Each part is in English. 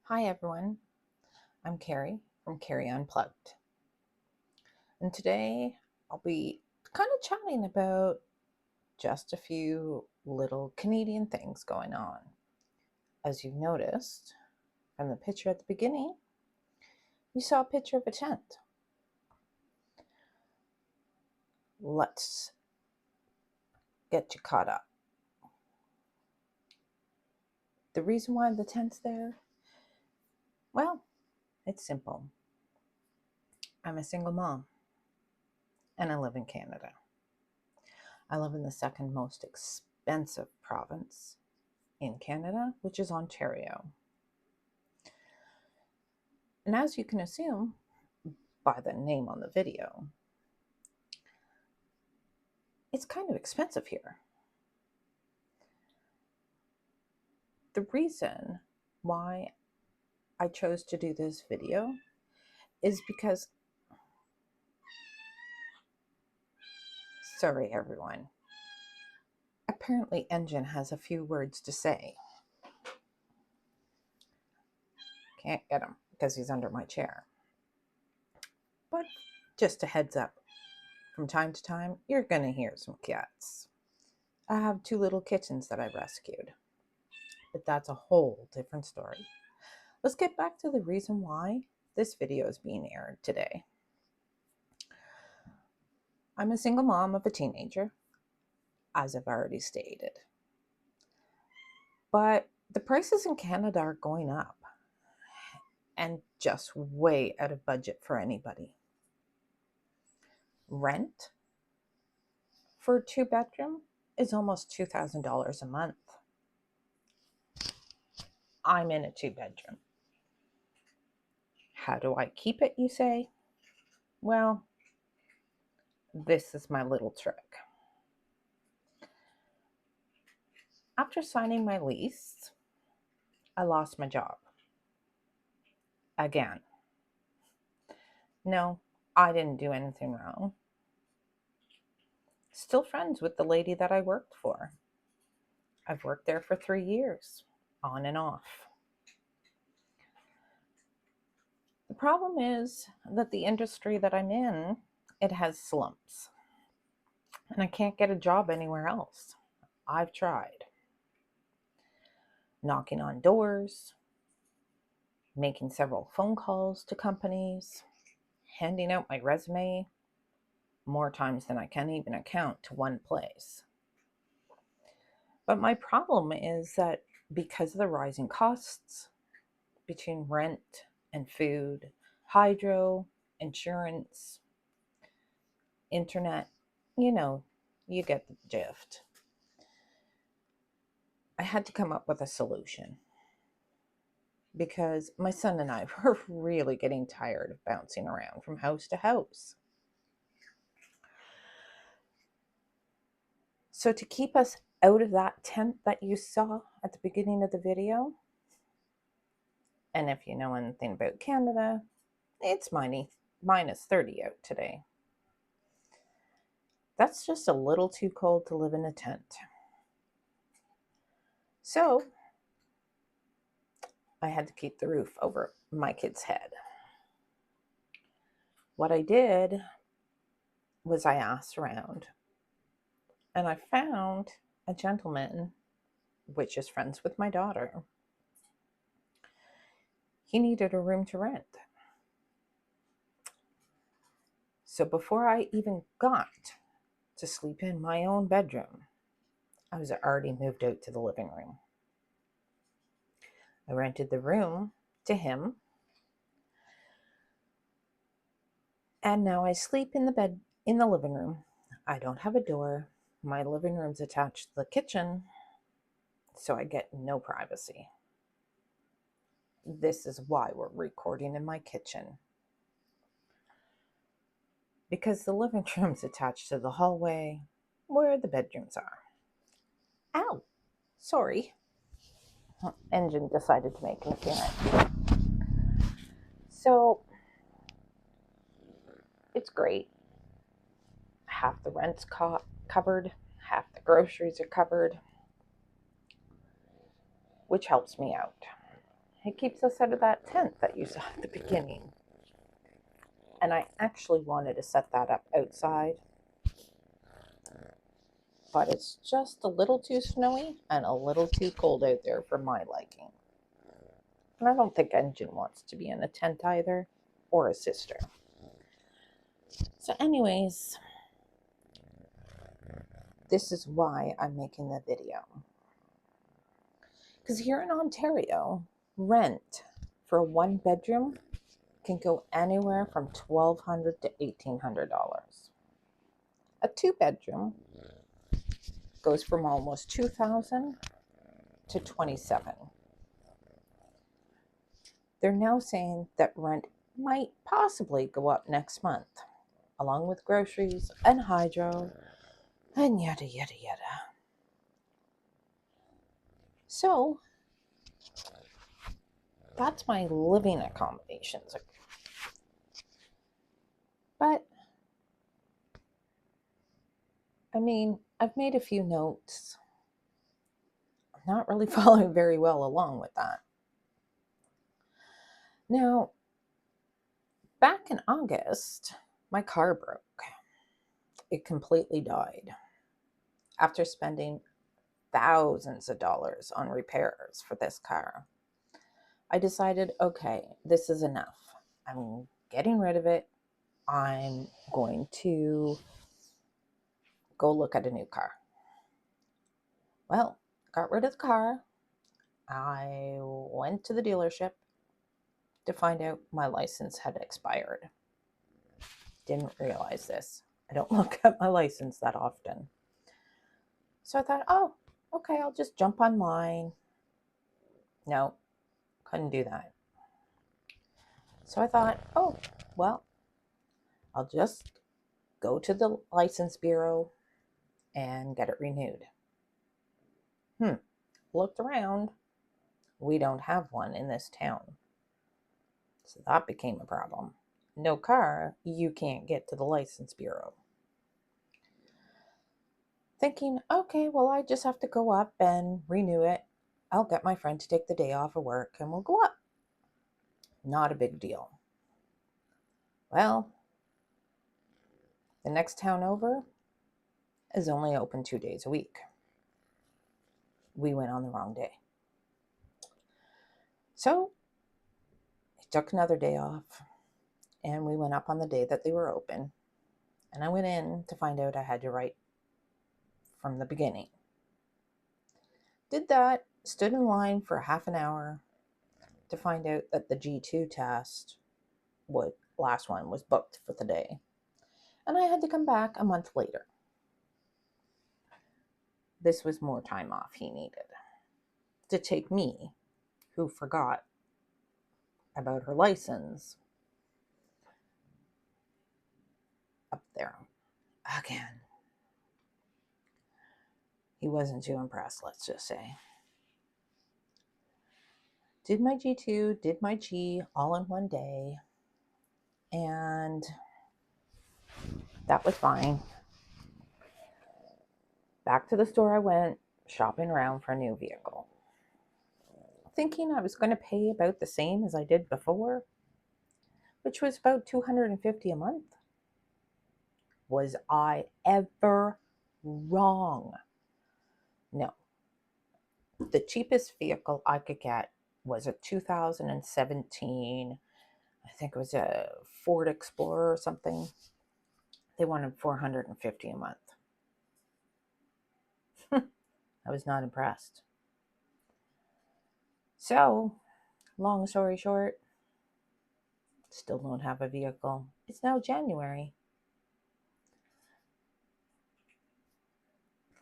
Hi everyone, I'm Carrie from Carrie Unplugged. And today I'll be kind of chatting about just a few little Canadian things going on. As you've noticed from the picture at the beginning, you saw a picture of a tent. Let's get you caught up. The reason why the tent's there? Well, it's simple. I'm a single mom and I live in Canada. I live in the second most expensive province in Canada, which is Ontario. And as you can assume by the name on the video, it's kind of expensive here. The reason why I chose to do this video is because, sorry everyone, apparently Engine has a few words to say. Can't get him because he's under my chair. But just a heads up, from time to time, you're going to hear some cats. I have two little kittens that I rescued, but that's a whole different story. Let's get back to the reason why this video is being aired today. I'm a single mom of a teenager, as I've already stated. But the prices in Canada are going up and just way out of budget for anybody. Rent for a 2-bedroom is almost $2,000 a month. I'm in a 2-bedroom. How do I keep it, you say? Well, this is my little trick. After signing my lease, I lost my job. Again. No, I didn't do anything wrong. Still friends with the lady that I worked for. I've worked there for 3 years, on and off. The problem is that the industry that I'm in, it has slumps. And I can't get a job anywhere else. I've tried. Knocking on doors, making several phone calls to companies, handing out my resume more times than I can even account to one place. But my problem is that because of the rising costs between rent and food, hydro, insurance, internet, you get the gist. I had to come up with a solution because my son and I were really getting tired of bouncing around from house to house. So to keep us out of that tent that you saw at the beginning of the video, and if you know anything about Canada, it's minus 30 out today. That's just a little too cold to live in a tent. So I had to keep the roof over my kid's head. What I did was I asked around and I found a gentleman, which is friends with my daughter. He needed a room to rent. So before I even got to sleep in my own bedroom, I was already moved out to the living room. I rented the room to him, and now I sleep in the bed in the living room. I don't have a door. My living room's attached to the kitchen, so I get no privacy. This is why we're recording in my kitchen. Because the living room's attached to the hallway where the bedrooms are. Ow! Sorry. Engine decided to make an appearance. So, it's great. Half the rent's covered, half the groceries are covered, which helps me out. It keeps us out of that tent that you saw at the beginning. And I actually wanted to set that up outside, but it's just a little too snowy and a little too cold out there for my liking. And I don't think Engine wants to be in a tent either, or a sister. So anyways, this is why I'm making the video. Because here in Ontario, rent for a 1-bedroom can go anywhere from $1,200 to $1,800. A 2-bedroom goes from almost $2,000 to $27,000. They're now saying that rent might possibly go up next month, along with groceries and hydro and yada yada yada. So that's my living accommodations. But I mean, I've made a few notes. I'm not really following very well along with that. Now, back in August, my car broke. It completely died after spending thousands of dollars on repairs for this car. I decided, okay, this is enough. I'm getting rid of it. I'm going to go look at a new car. Well, got rid of the car. I went to the dealership to find out my license had expired. Didn't realize this. I don't look at my license that often. So I thought, oh, okay, I'll just jump online. No, couldn't do that. So I thought, oh, well, I'll just go to the license bureau and get it renewed. Looked around. We don't have one in this town. So that became a problem. No car, you can't get to the license bureau. Thinking, okay, well, I just have to go up and renew it. I'll get my friend to take the day off of work and we'll go up. Not a big deal. Well, the next town over is only open 2 days a week. We went on the wrong day. So I took another day off and we went up on the day that they were open. And I went in to find out I had to write from the beginning. Did that, stood in line for half an hour to find out that the G2 test, last one, was booked for the day. And I had to come back a month later. This was more time off he needed to take me, who forgot about her license, up there again. He wasn't too impressed, let's just say. Did my G2, did my G all in one day, and that was fine. Back to the store I went, shopping around for a new vehicle. Thinking I was going to pay about the same as I did before, which was about $250 a month. Was I ever wrong? No. The cheapest vehicle I could get was a 2017, I think it was a Ford Explorer or something. They wanted $450 a month. I was not impressed. So, long story short, still don't have a vehicle. It's now January.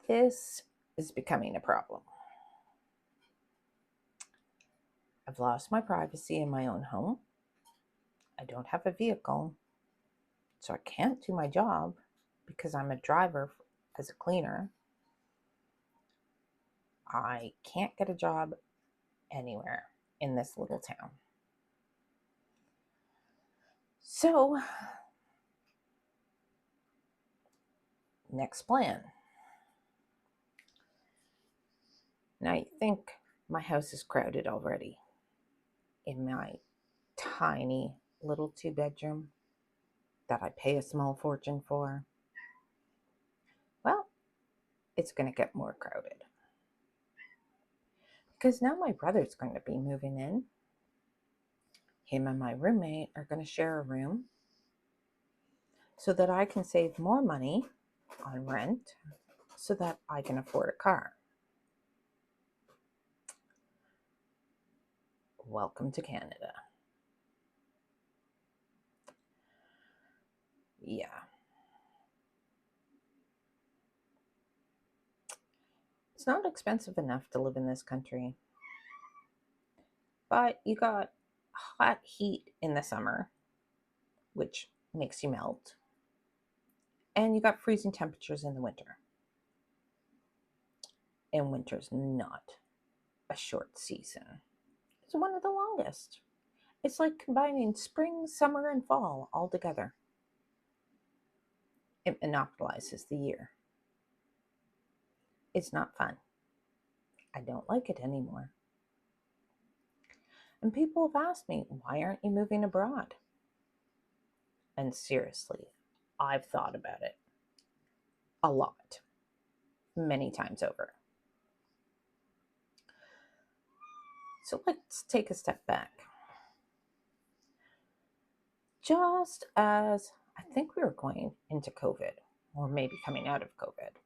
This is becoming a problem. I've lost my privacy in my own home. I don't have a vehicle, so I can't do my job because I'm a driver as a cleaner. I can't get a job anywhere in this little town. So, next plan. Now you think my house is crowded already. in my tiny little 2-bedroom that I pay a small fortune for, well, it's going to get more crowded. Because now my brother's going to be moving in. Him and my roommate are going to share a room so that I can save more money on rent so that I can afford a car. Welcome to Canada. Yeah. It's not expensive enough to live in this country, but you got hot heat in the summer, which makes you melt, and you got freezing temperatures in the winter. And winter's not a short season. It's one of the longest. It's like combining spring, summer, and fall all together. It monopolizes the year. It's not fun. I don't like it anymore. And people have asked me, why aren't you moving abroad? And seriously, I've thought about it a lot, many times over. So let's take a step back. Just as I think we were going into COVID, or maybe coming out of COVID,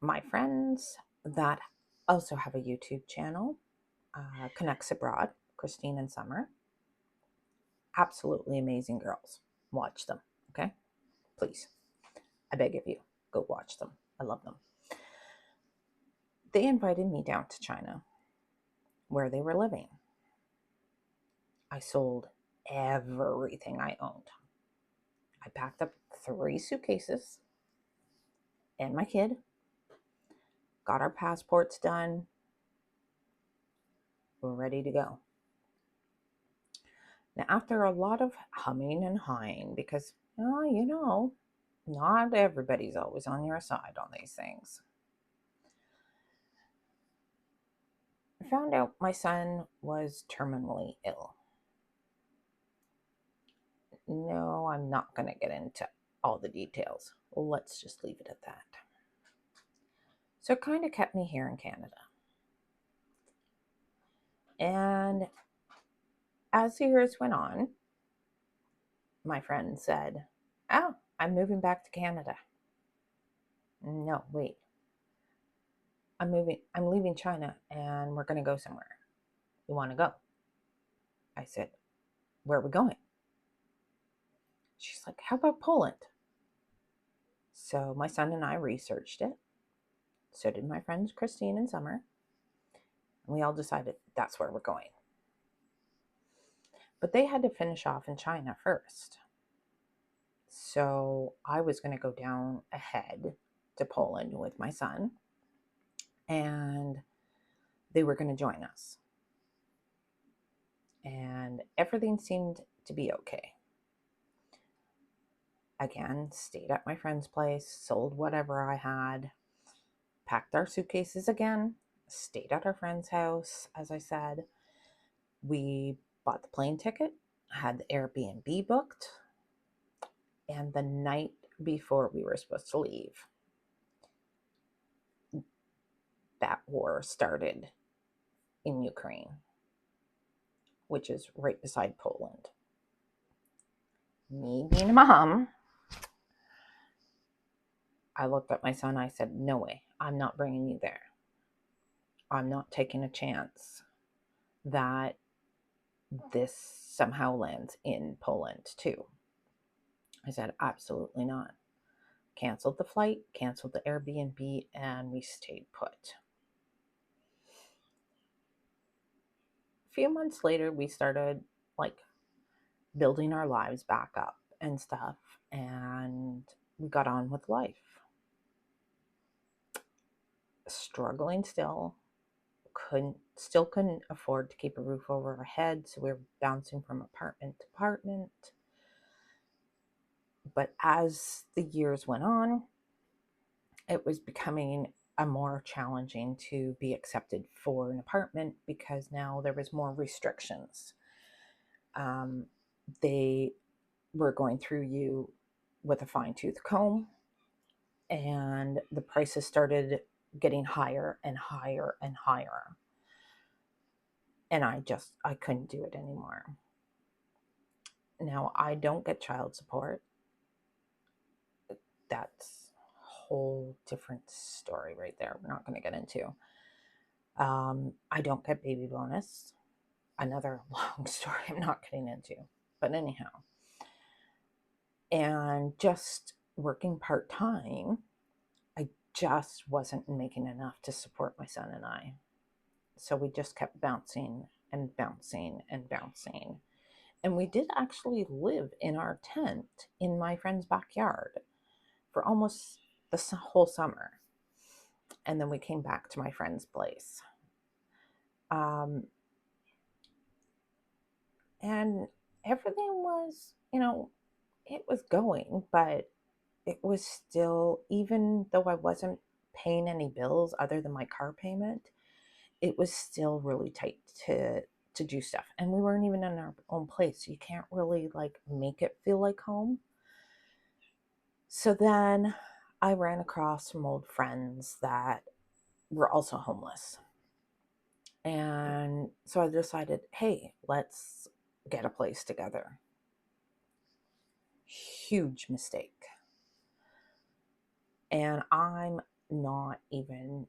my friends that also have a YouTube channel, Connects Abroad, Christine and Summer, absolutely amazing girls. Watch them, okay? Please. I beg of you, go watch them. I love them. They invited me down to China, where they were living. I sold everything I owned. I packed up 3 suitcases and my kid, got our passports done. We're ready to go. Now, after a lot of humming and hawing, because, not everybody's always on your side on these things, I found out my son was terminally ill. No, I'm not going to get into all the details. Let's just leave it at that. So it kind of kept me here in Canada. And as the years went on, my friend said, "Oh, I'm moving back to Canada." No, wait. I'm leaving China and we're going to go somewhere. You want to go? I said, "Where are we going?" She's like, "How about Poland?" So my son and I researched it. So did my friends Christine and Summer. And we all decided that's where we're going. But they had to finish off in China first. So I was going to go down ahead to Poland with my son. And they were going to join us. And everything seemed to be okay. Again, stayed at my friend's place, sold whatever I had, packed our suitcases again, stayed at our friend's house, as I said. We bought the plane ticket, had the Airbnb booked, and the night before we were supposed to leave, that war started in Ukraine, which is right beside Poland. Me being a mom, I looked at my son, I said, "No way, I'm not bringing you there. I'm not taking a chance that this somehow lands in Poland too." I said, "Absolutely not." Canceled the flight, canceled the Airbnb, and we stayed put. A few months later, we started building our lives back up and stuff, and we got on with life. Struggling still, couldn't afford to keep a roof over our head, so we were bouncing from apartment to apartment. But as the years went on, it was becoming more challenging to be accepted for an apartment because now there was more restrictions. They were going through you with a fine tooth comb, and the prices started getting higher and higher and higher. And I couldn't do it anymore. Now, I don't get child support. That's a whole different story right there. We're not going to get into. I don't get baby bonus. Another long story I'm not getting into. But anyhow, and just working part time, I just wasn't making enough to support my son and I. So we just kept bouncing and bouncing and bouncing. And we did actually live in our tent in my friend's backyard for almost the whole summer. And then we came back to my friend's place. And everything was, it was going, but it was still, even though I wasn't paying any bills other than my car payment, it was still really tight to do stuff. And we weren't even in our own place. So you can't really like make it feel like home. So then I ran across some old friends that were also homeless. And so I decided, hey, let's get a place together. Huge mistake. And I'm not even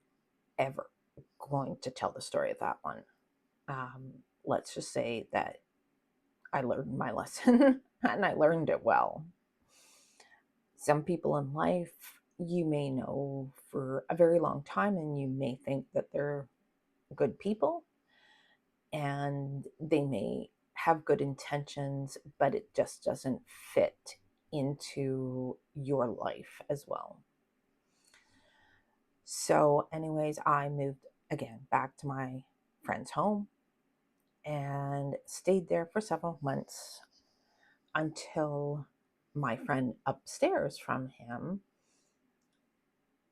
ever going to tell the story of that one. Let's just say that I learned my lesson and I learned it well. Some people in life you may know for a very long time and you may think that they're good people and they may have good intentions, but it just doesn't fit into your life as well. So, anyways, I moved again back to my friend's home and stayed there for several months until my friend upstairs from him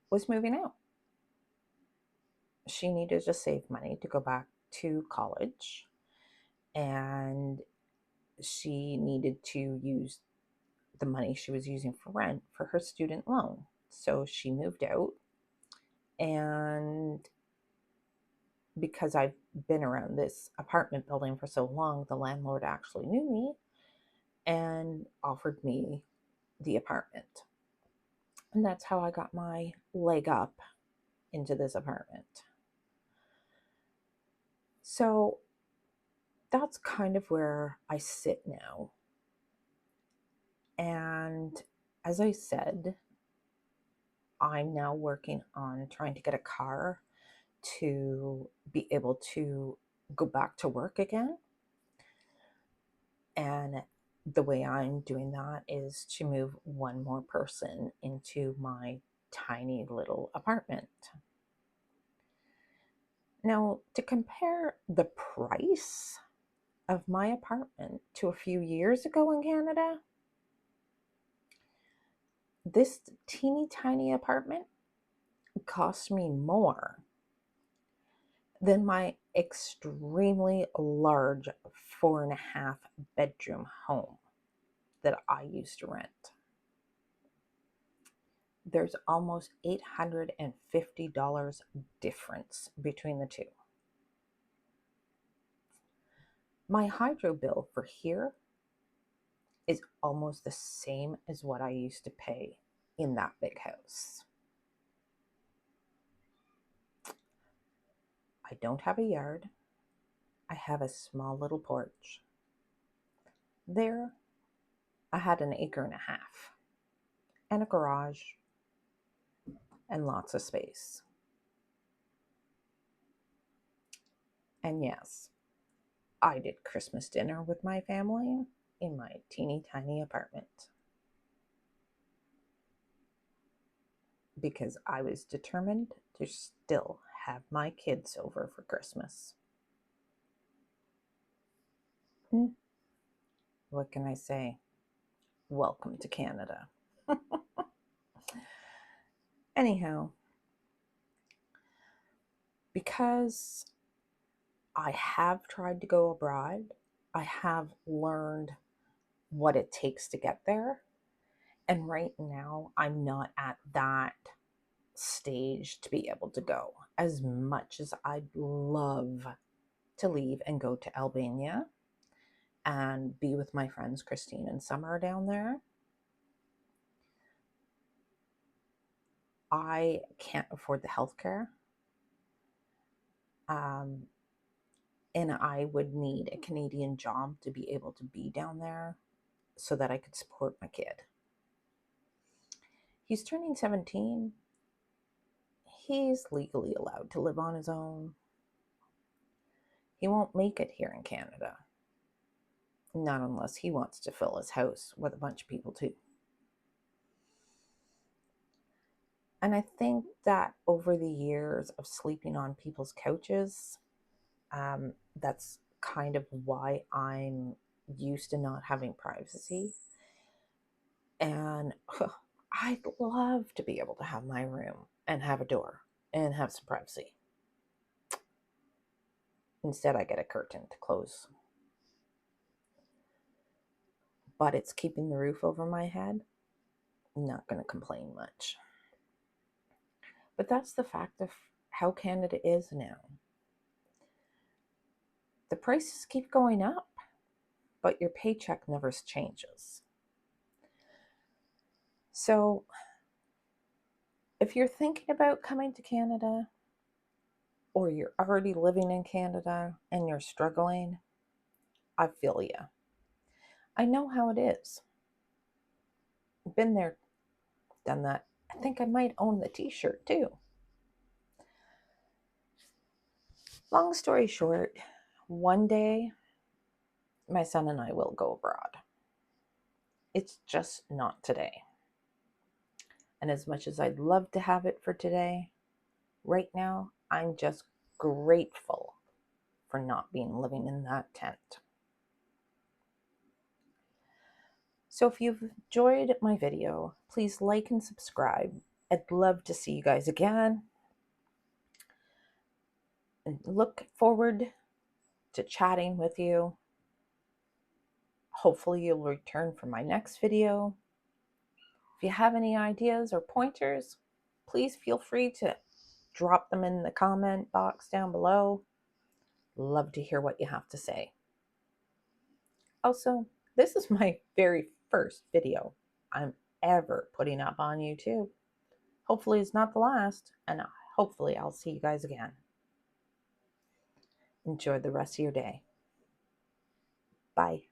was moving out. She needed to save money to go back to college, and she needed to use the money she was using for rent for her student loan. So she moved out, and because I've been around this apartment building for so long, the landlord actually knew me and offered me the apartment. And that's how I got my leg up into this apartment. So that's kind of where I sit now. And as I said, I'm now working on trying to get a car to be able to go back to work again. And the way I'm doing that is to move one more person into my tiny little apartment. Now, to compare the price of my apartment to a few years ago in Canada, this teeny tiny apartment cost me more than my extremely large 4.5 bedroom home that I used to rent. There's almost $850 difference between the two. My hydro bill for here is almost the same as what I used to pay in that big house. I don't have a yard. I have a small little porch. There, I had an acre and a half and a garage and lots of space. And yes, I did Christmas dinner with my family in my teeny tiny apartment because I was determined to still have my kids over for Christmas. What can I say? Welcome to Canada. Anyhow, because I have tried to go abroad, I have learned what it takes to get there. And right now, I'm not at that stage to be able to go. As much as I'd love to leave and go to Albania and be with my friends Christine and Summer down there, I can't afford the healthcare. Um, and I would need a Canadian job to be able to be down there so that I could support my kid. He's turning 17. He's legally allowed to live on his own. He won't make it here in Canada. Not unless he wants to fill his house with a bunch of people too. And I think that over the years of sleeping on people's couches, that's kind of why I'm used to not having privacy. And I'd love to be able to have my room and have a door and have some privacy. Instead, I get a curtain to close. But it's keeping the roof over my head. I'm not going to complain much. But that's the fact of how Canada is now. The prices keep going up, but your paycheck never changes. So, if you're thinking about coming to Canada, or you're already living in Canada and you're struggling, I feel you. I know how it is. Been there, done that. I think I might own the t-shirt too. Long story short, one day my son and I will go abroad. It's just not today. And as much as I'd love to have it for today, right now I'm just grateful for not being living in that tent. So if you've enjoyed my video, please like and subscribe. I'd love to see you guys again. And look forward to chatting with you. Hopefully you'll return for my next video. If you have any ideas or pointers, please feel free to drop them in the comment box down below. Love to hear what you have to say. Also, this is my very first video I'm ever putting up on YouTube. Hopefully it's not the last, and hopefully I'll see you guys again. Enjoy the rest of your day. Bye.